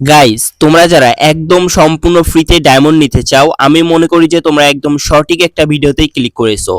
Guys, তোমরা যারা একদম সম্পূর্ণ ফ্রিতে ডায়মন্ড নিতে চাও, আমি মনে করি যে তোমরা একদম সঠিক একটা ভিডিওতেই ক্লিক করেছো।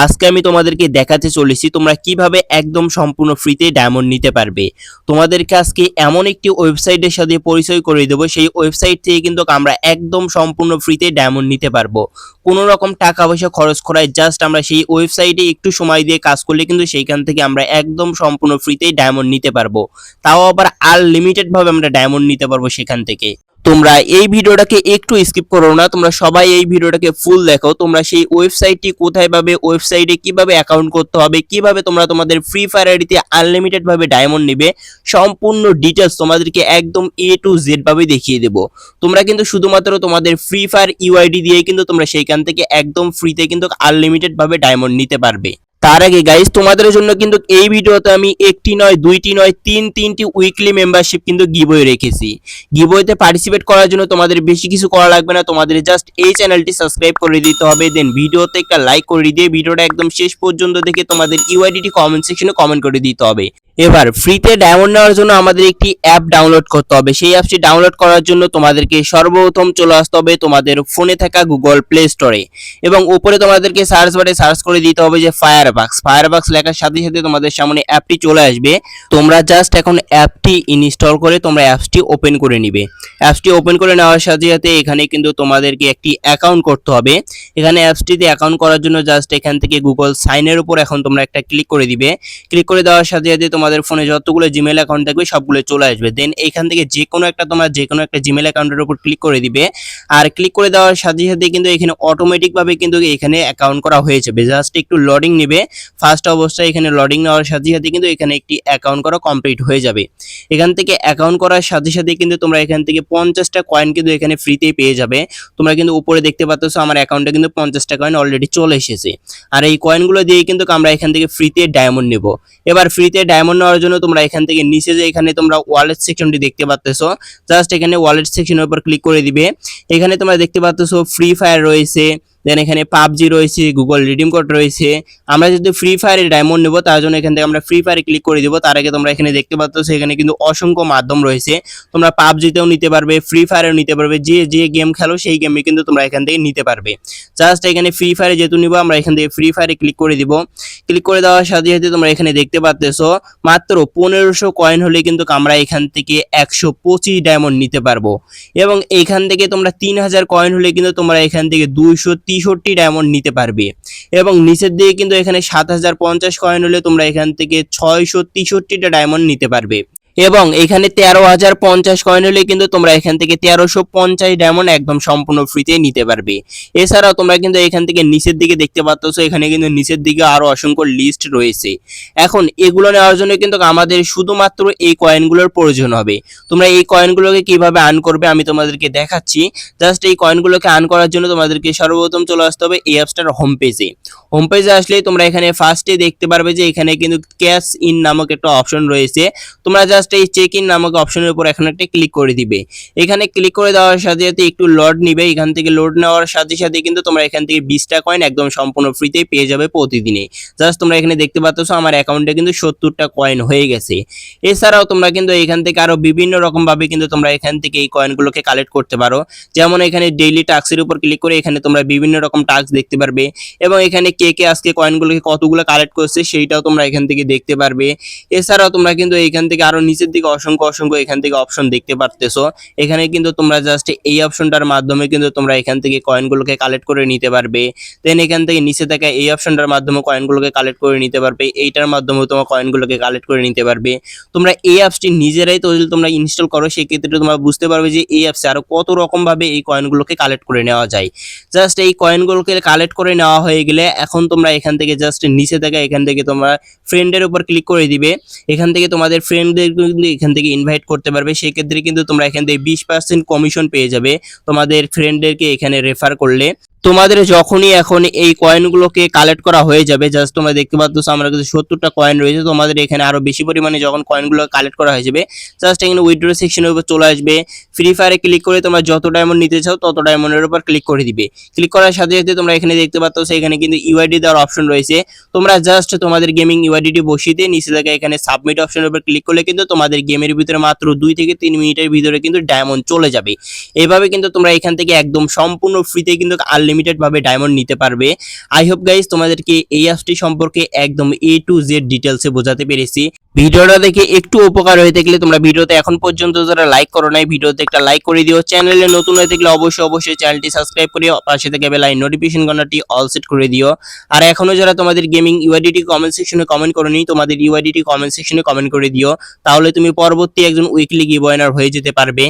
আজকে আমি তোমাদেরকে দেখাতে চলেছি তোমরা কিভাবে একদম সম্পূর্ণ ফ্রিতে ডায়মন্ড নিতে পারবে। তোমাদেরকে আজকে এমন একটি ওয়েবসাইটের সাথে পরিচয় করে দেবো, সেই ওয়েবসাইট থেকে কিন্তু আমরা একদম সম্পূর্ণ ফ্রিতে ডায়মন্ড নিতে পারবো। কোনো রকম টাকা পয়সা খরচ করায় জাস্ট আমরা সেই ওয়েবসাইটে একটু সময় দিয়ে কাজ করলে কিন্তু সেইখান থেকে আমরা একদম সম্পূর্ণ ফ্রিতেই ডায়মন্ড নিতে পারবো। তাও আবার আনলিমিটেড ভাবে আমরা ডায়মন্ড নিতে পারবো সেখান থেকে। তোমরা এই ভিডিওটাকে একটু স্কিপ করো না, তোমরা সবাই এই ভিডিওটাকে ফুল দেখো। তোমরা সেই ওয়েবসাইটটি কোথায় পাবে, ওয়েবসাইটে কিভাবে অ্যাকাউন্ট করতে হবে, কিভাবে তোমরা তোমাদের ফ্রি ফায়ার আইডিতে আনলিমিটেড ভাবে ডায়মন্ড নেবে, সম্পূর্ণ ডিটেলস তোমাদেরকে একদম এ টু জেড ভাবে দেখিয়ে দেবো। তোমরা কিন্তু শুধুমাত্র তোমাদের ফ্রি ফায়ার ইউআইডি দিয়ে কিন্তু তোমরা সেইখান থেকে একদম ফ্রিতে কিন্তু আনলিমিটেড ভাবে ডায়মন্ড নিতে পারবে। তার আগে গাইস, তোমাদের জন্য কিন্তু এই ভিডিওতে আমি একটি নয়, দুইটি নয়, তিনটি উইকলি মেম্বারশিপ কিন্তু গিভওয়ে রেখেছি। গিভওয়েতে পার্টিসিপেট করার জন্য তোমাদের বেশি কিছু করা লাগবে না, তোমাদের জাস্ট এই চ্যানেলটি সাবস্ক্রাইব করে দিতে হবে, দেন ভিডিওতে একটা লাইক করে দিয়ে ভিডিওটা একদম শেষ পর্যন্ত দেখে তোমাদের ইউআইডিটি কমেন্ট সেকশনে কমেন্ট করে দিতে হবে। এবার ফ্রিতে ডায়মন্ড নেওয়ার জন্য আমাদের একটি অ্যাপ ডাউনলোড করতে হবে। সেই অ্যাপটি ডাউনলোড করার জন্য তোমাদেরকে সর্বপ্রথম চলে আসতে হবে তোমাদের ফোনে থাকা গুগল প্লে স্টোরে, এবং উপরে তোমাদেরকে সার্চ বারে সার্চ করে দিতে হবে যে ফায়ারবাক্স লেখার সাথে সাথে তোমাদের সামনে অ্যাপটি চলে আসবে। তোমরা জাস্ট এখন অ্যাপটি ইনস্টল করে তোমরা অ্যাপসটি ওপেন করে নিবে। অ্যাপসটি ওপেন করে নেওয়ার সাথে সাথে এখানে কিন্তু তোমাদেরকে একটি অ্যাকাউন্ট করতে হবে। এখানে অ্যাপসটিতে অ্যাকাউন্ট করার জন্য জাস্ট এখান থেকে গুগল সাইনের উপর এখন তোমরা একটা ক্লিক করে দিবে। ক্লিক করে দেওয়ার সাথে সাথে তোমাদের ফোনে যতগুলো জিমেল অ্যাকাউন্ট থাকবে সবগুলো চলে আসবে। দেন এইখান থেকে যে কোনো একটা জিমেল অ্যাকাউন্টের উপর ক্লিক করে দিবে। আর ক্লিক করে দেওয়ার সাথে সাথে কিন্তু এখানে অটোমেটিক ভাবে কিন্তু এখানে অ্যাকাউন্ট করা হয়ে যাবে। জাস্ট একটু লোডিং নেবে। ফার্স্ট অবস্থায় এখানে লোডিং নেওয়ার সাথে সাথে কিন্তু এখানে একটি অ্যাকাউন্ট করা কমপ্লিট হয়ে যাবে। এখান থেকে অ্যাকাউন্ট করার সাথে সাথে কিন্তু তোমরা এখান থেকে 50টা কয়েন কিন্তু এখানে ফ্রিতেই পেয়ে যাবে। তোমরা কিন্তু উপরে দেখতে পাচ্ছ আমার অ্যাকাউন্টে কিন্তু 50টা কয়েন অলরেডি চলে এসেছে। আর এই কয়েনগুলো দিয়ে কিন্তু আমরা এখান থেকে ফ্রিতে ডায়মন্ড নেব। এবার ফ্রিতে ডায়মন্ড নেওয়ার জন্য তোমরা এখান থেকে নিচে যে এখানে তোমরা ওয়ালেট সেকশনটি দেখতে পাচ্ছ, জাস্ট এখানে ওয়ালেট সেকশনের উপর ক্লিক করে দিবে। এখানে তোমরা দেখতে পাচ্ছ ফ্রি ফায়ার রয়েছে, দেন এখানে পাবজি রয়েছে, গুগল রিডিম কোড রয়েছে। আমরা যদি ফ্রি ফায়ারে ডায়মন্ড নেব তার জন্য এখান থেকে আমরা ফ্রি ফায়ারে ক্লিক করে দিব। তার আগে তোমরা এখানে দেখতে পাচ্ছ এখানে কিন্তু অসংখ্য মাধ্যম রয়েছে। তোমরা পাবজিতেও নিতে পারবে, ফ্রি ফায়ারেও নিতে পারবে, যে যে গেম খেলো সেই গেমে কিন্তু তোমরা এখান থেকে নিতে পারবে। জাস্ট এখানে ফ্রি ফায়ারে যেহেতু নিব আমরা এখান থেকে ফ্রি ফায়ারে ক্লিক করে দিব। ক্লিক করে দেওয়ার সাথে সাথে তোমরা এখানে দেখতে পাচ্ছ মাত্র 1500 কয়েন হলে কিন্তু আমরা এখান থেকে 125 ডায়মন্ড নিতে পারবো। এবং এখান থেকে তোমরা 3000 কয়েন হলে কিন্তু তোমরা এখান থেকে 263 ডায়মন্ড নিতে পারবে। এবং নিচের দিকে কিন্তু এখানে 7050 কয়েন হলে তোমরা এখান থেকে 663টা ডায়মন্ড নিতে পারবে। এবং এখানে 13050 কয়েন হলে কিন্তু তোমরা এখান থেকে 1350 ডায়মন্ড একদম সম্পূর্ণ ফ্রিতে নিতে পারবে। এছাড়াও তোমরা কিন্তু এখান থেকে নিচের দিকে দেখতে পাচ্ছ এখানে কিন্তু নিচের দিকে আরো অসংখ্য লিস্ট রয়েছে। এখন এগুলো নেওয়ার জন্য কিন্তু আমাদের শুধুমাত্র এই কয়েনগুলোর প্রয়োজন হবে। তোমরা এই কয়েনগুলোকে কিভাবে আর্ন করবে আমি তোমাদেরকে দেখাচ্ছি। জাস্ট এই কয়েনগুলোকে আর্ন করার জন্য তোমাদেরকে সর্বপ্রথম চলে আসতে হবে এই অ্যাপসটার হোম পেজে। হোম পেজে আসলেই তোমরা এখানে ফার্স্টে দেখতে পারবে যে এখানে কিন্তু ক্যাশ ইন নামক একটা অপশন রয়েছে। তোমরা জাস্ট এই চেক ইন নামক অপশনের উপর এখন একটা ক্লিক করে দিবে। এখানে ক্লিক করে দেওয়ার সাথে সাথে একটু লোড নিবে। এখান থেকে লোড নেওয়ার সাথে সাথে কিন্তু তোমরা এখান থেকে 20টা কয়েন একদম সম্পূর্ণ ফ্রিতেই পেয়ে যাবে প্রতিদিনে। জাস্ট তোমরা এখানে দেখতে পাচ্ছ আমার অ্যাকাউন্টে কিন্তু 70টা কয়েন হয়ে গেছে। এছাড়াও তোমরা কিন্তু এখান থেকে আরো বিভিন্ন রকম ভাবে কিন্তু তোমরা এখান থেকে এই কয়েনগুলোকে কালেক্ট করতে পারো। যেমন এখানে ডেইলি টাস্কের উপর ক্লিক করে এখানে তোমরা বিভিন্ন রকম টাস্ক দেখতে পারবে, এবং এখানে কে কে আজকে কয়েনগুলোকে কতগুলো কালেক্ট করছে সেইটাও তোমরা এখান থেকে দেখতে পারবে। এছাড়াও তোমরা কিন্তু এখান থেকে আরো নিচের দিকে অসংখ্য এখান থেকে অপশন দেখতে পারতেছো। এখানে কিন্তু তোমরা জাস্ট এই অপশনটার মাধ্যমে কিন্তু তোমরা এখান থেকে কয়েনগুলোকে কালেক্ট করে নিতে পারবে। দেন এখান থেকে নিচে থাকা এই অপশনটার মাধ্যমে কয়েনগুলোকে কালেক্ট করে নিতে পারবে। এইটার মাধ্যমে তোমরা কয়েনগুলোকে কালেক্ট করে নিতে পারবে। তোমরা এই অ্যাপসটি নিজেরাই তো যদি তোমরা ইনস্টল করো সেক্ষেত্রে তোমরা বুঝতে পারবে যে এই অ্যাপসে আরো কত রকম ভাবে এই কয়েনগুলোকে কালেক্ট করে নেওয়া যায়। জাস্ট এই কয়েনগুলোকে কালেক্ট করে নেওয়া হয়ে গেলে এখন তোমরা এখান থেকে জাস্ট নিচে থাকা এখান থেকে তোমরা ফ্রেন্ডের উপর ক্লিক করে দিবে। এখান থেকে তোমাদের ফ্রেন্ডদের কিন্তু এখান থেকে ইনভাইট করতে পারবে। সেই ক্ষেত্রে কিন্তু তোমরা এখান থেকে 20% কমিশন পেয়ে যাবে তোমাদের ফ্রেন্ডদেরকে এখানে রেফার করলে। তোমাদের যখনই এখন এই কয়েনগুলোকে কালেক্ট করা হয়ে যাবে, জাস্ট তোমরা দেখতে পাচ্ছ আমার কাছে 70টা কয়েন রয়েছে, তোমাদের এখানে আরো বেশি পরিমাণে যখন কয়েনগুলো কালেক্ট করা হয়ে যাবে, জাস্ট এখানে উইথড্র সেকশনের উপর চলে আসবে, ফ্রি ফায়ারে ক্লিক করে তোমরা যত ডায়মন্ড নিতে চাও তত ডায়মন্ডের উপর ক্লিক করে দিবে। ক্লিক করার সাথে সাথে তোমরা এখানে দেখতে পাচ্ছ এখানে কিন্তু ইউআইডি দেওয়ার অপশন রয়েছে। তোমরা জাস্ট তোমাদের গেমিং ইউআইডিটি বসিয়ে দিয়ে নিচে থেকে এখানে সাবমিট অপশনের উপর ক্লিক করলে কিন্তু তোমাদের গেমের ভিতরে মাত্র 2 থেকে 3 মিনিটের ভিতরে কিন্তু ডায়মন্ড চলে যাবে। এভাবে কিন্তু তোমরা এখান থেকে একদম সম্পূর্ণ ফ্রিতে কিন্তু আনলিমিটেড ভাবে ডায়মন্ড নিতে পারবে। আই হোপ গাইস তোমাদেরকে এই অ্যাপটি সম্পর্কে একদম A to Z ডিটেলসে বোঝাতে পেরেছি। ভিডিওটা দেখে একটু উপকার হয়ে থাকলে তোমরা ভিডিওতে এখন পর্যন্ত যারা লাইক করো নাই ভিডিওতে একটা লাইক করে দিও। চ্যানেলে নতুন হয়ে থাকলে অবশ্যই চ্যানেলটি সাবস্ক্রাইব করে পাশে থেকে বেল আইকন নোটিফিকেশন ঘন্টাটি অল সেট করে দিও। আর এখনো যারা তোমাদের গেমিং ইউআইডিটি কমেন্ট সেকশনে কমেন্ট করোনি, তোমাদের ইউআইডিটি কমেন্ট সেকশনে কমেন্ট করে দিও, তাহলে তুমি পরবর্তী একজন উইকলি গিভঅ্যাওয়ে উইনার হয়ে যেতে পারবে।